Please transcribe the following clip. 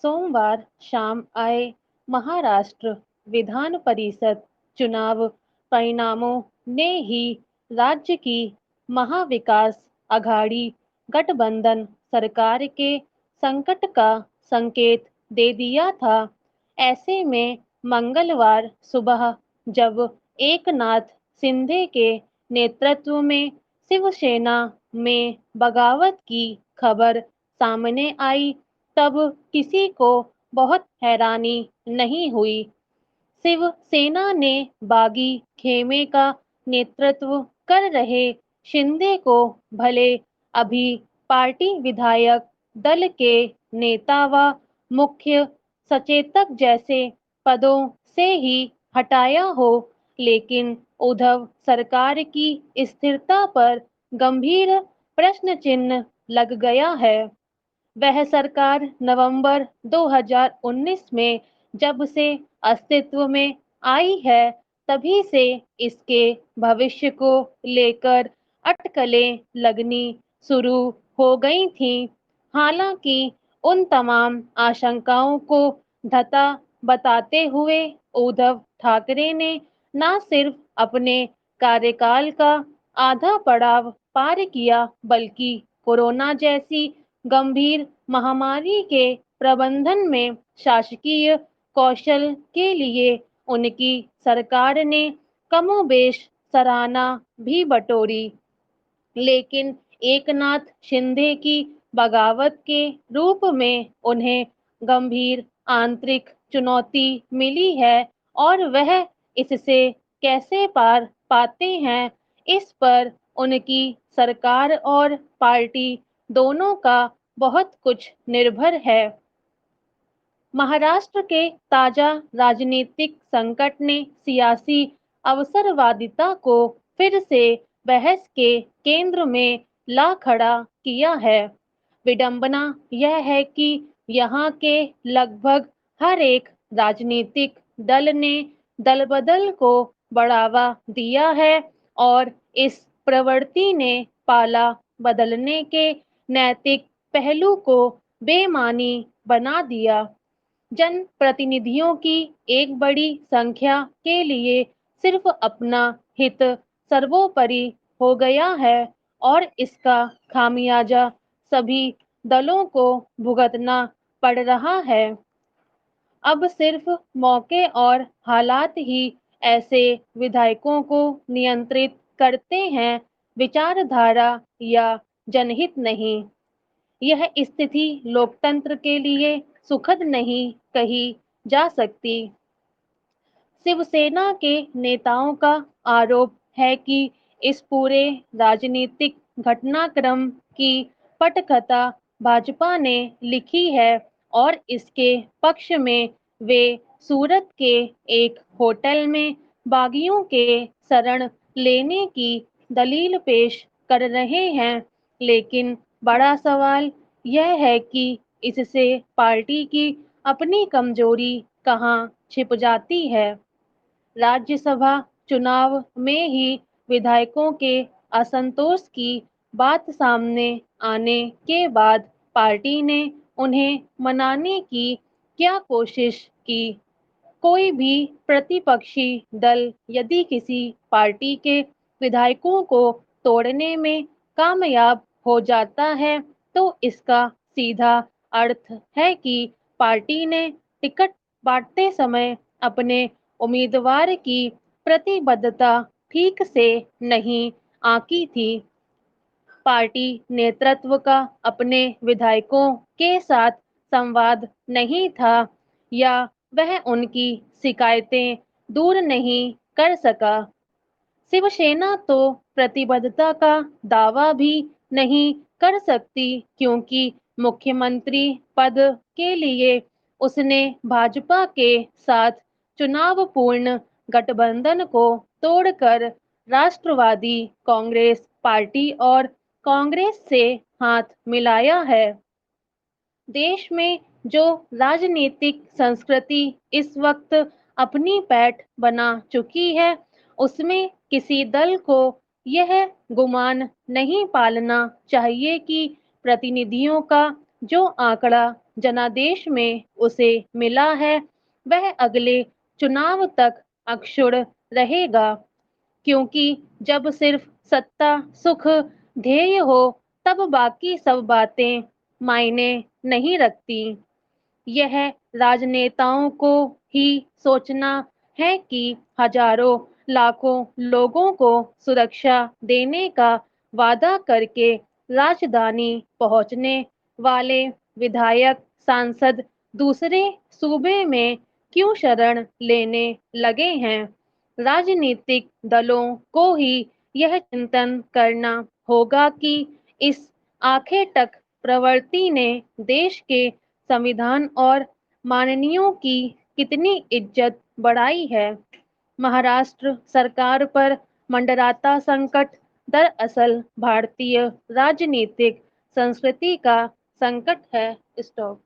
सोमवार शाम आए महाराष्ट्र विधान परिषद चुनाव परिणामों ने ही राज्य की महाविकास अघाड़ी गठबंधन सरकार के संकट का संकेत दे दिया था। ऐसे में मंगलवार सुबह जब एकनाथ शिंदे के नेतृत्व में शिवसेना में बगावत की खबर सामने आई, तब किसी को बहुत हैरानी नहीं हुई। शिवसेना ने बागी खेमे का नेतृत्व कर रहे शिंदे को भले अभी पार्टी विधायक दल के नेता व मुख्य सचेतक जैसे पदों से ही हटाया हो, लेकिन उद्धव सरकार की स्थिरता पर गंभीर प्रश्न चिन्ह लग गया है। वह सरकार नवंबर 2019 में जब से अस्तित्व में आई है, तभी से इसके भविष्य को लेकर अटकलें लगनी शुरू हो गई थीं। हालांकि उन तमाम आशंकाओं को धता बताते हुए उद्धव ठाकरे ने न सिर्फ अपने कार्यकाल का आधा पड़ाव पार किया, बल्कि कोरोना जैसी गंभीर महामारी के प्रबंधन में शासकीय कौशल के लिए उनकी सरकार ने कमोबेश सराहना भी बटोरी। लेकिन एकनाथ शिंदे की बगावत के रूप में उन्हें गंभीर आंतरिक चुनौती मिली है, और वह इससे कैसे पार पाते हैं, इस पर उनकी सरकार और पार्टी दोनों का बहुत कुछ निर्भर है। महाराष्ट्र के ताजा राजनीतिक संकट ने सियासी अवसरवादिता को फिर से बहस के केंद्र में ला खड़ा किया है। विडंबना यह है कि यहाँ के लगभग हर एक राजनीतिक दल ने दल बदल को बढ़ावा दिया है, और इस प्रवृत्ति ने पाला बदलने के नैतिक पहलू को बेमानी बना दिया। जनप्रतिनिधियों की एक बड़ी संख्या के लिए सिर्फ अपना हित सर्वोपरि हो गया है, और इसका खामियाजा सभी दलों को भुगतना पड़ रहा है। अब सिर्फ मौके और हालात ही ऐसे विधायकों को नियंत्रित करते हैं, विचारधारा या जनहित नहीं। यह स्थिति लोकतंत्र के लिए सुखद नहीं कही जा सकती। शिवसेना के नेताओं का आरोप है कि इस पूरे राजनीतिक घटनाक्रम की पटकथा भाजपा ने लिखी है, और इसके पक्ष में वे सूरत के एक होटल में बागियों के शरण लेने की दलील पेश कर रहे हैं। लेकिन बड़ा सवाल यह है कि इससे पार्टी की अपनी कमजोरी कहाँ छिप जाती है। राज्यसभा चुनाव में ही विधायकों के असंतोष की बात सामने आने के बाद पार्टी ने उन्हें मनाने की क्या कोशिश की। कोई भी प्रतिपक्षी दल यदि किसी पार्टी के विधायकों को तोड़ने में कामयाब हो जाता है, तो इसका सीधा अर्थ है कि पार्टी ने टिकट बांटते समय अपने उम्मीदवार की प्रतिबद्धता ठीक से नहीं आंकी थी। पार्टी नेतृत्व का अपने विधायकों के साथ संवाद नहीं था, या वह उनकी शिकायतें दूर नहीं कर सका। शिवसेना तो प्रतिबद्धता का दावा भी नहीं कर सकती, क्योंकि मुख्यमंत्री पद के लिए उसने भाजपा के साथ चुनावपूर्ण गठबंधन को तोड़कर राष्ट्रवादी कांग्रेस पार्टी और कांग्रेस से हाथ मिलाया है। देश में जो राजनीतिक संस्कृति इस वक्त अपनी पैठ बना चुकी है, उसमें किसी दल को यह गुमान नहीं पालना चाहिए कि प्रतिनिधियों का जो आंकड़ा जनादेश में उसे मिला है वह अगले चुनाव तक अक्षुण्ण रहेगा, क्योंकि जब सिर्फ सत्ता सुख ध्येय हो तब बाकी सब बातें मायने नहीं रखती। यह राजनेताओं को ही सोचना है कि हजारों लाखों लोगों को सुरक्षा देने का वादा करके राजधानी पहुंचने वाले विधायक सांसद दूसरे सूबे में क्यों शरण लेने लगे हैं। राजनीतिक दलों को ही यह चिंतन करना होगा कि इस आखिर तक प्रवृत्ति ने देश के संविधान और माननियों की कितनी इज्जत बढ़ाई है। महाराष्ट्र सरकार पर मंडराता संकट दरअसल भारतीय राजनीतिक संस्कृति का संकट है। स्टॉप।